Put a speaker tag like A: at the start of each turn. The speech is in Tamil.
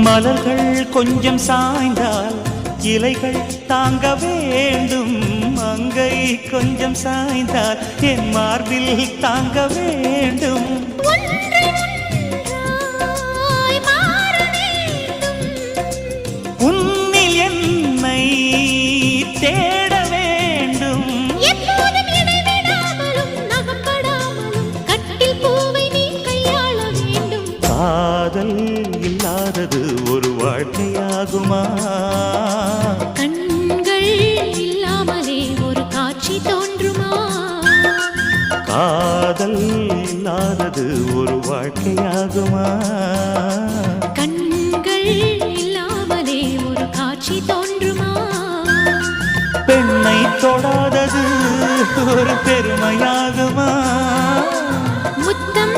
A: மலர்கள் கொஞ்சம் சாய்ந்தால் இலைகள் தாங்க வேண்டும். மங்கை கொஞ்சம் சாய்ந்தால் என் மார்பில் தாங்க வேண்டும். உன்னில் என்னை தேட வேண்டும்.
B: எப்போதும் இடைவிடாமலும் நகப்படாமலும் கட்டில் பூவை நீ கையாள வேண்டும்.
A: காதல் இல்லாதது ஒரு வாழ்க்கையாகுமா?
B: கண்கள் இல்லாமலே ஒரு காட்சி தோன்றுமா?
A: காதல் இல்லாதது ஒரு வாழ்க்கையாகுமா?
B: கண்கள் இல்லாமலே ஒரு காட்சி தோன்றுமா?
A: பெண்ணை தொடாதது ஒரு பெருமையாகுமா?
B: முத்தம்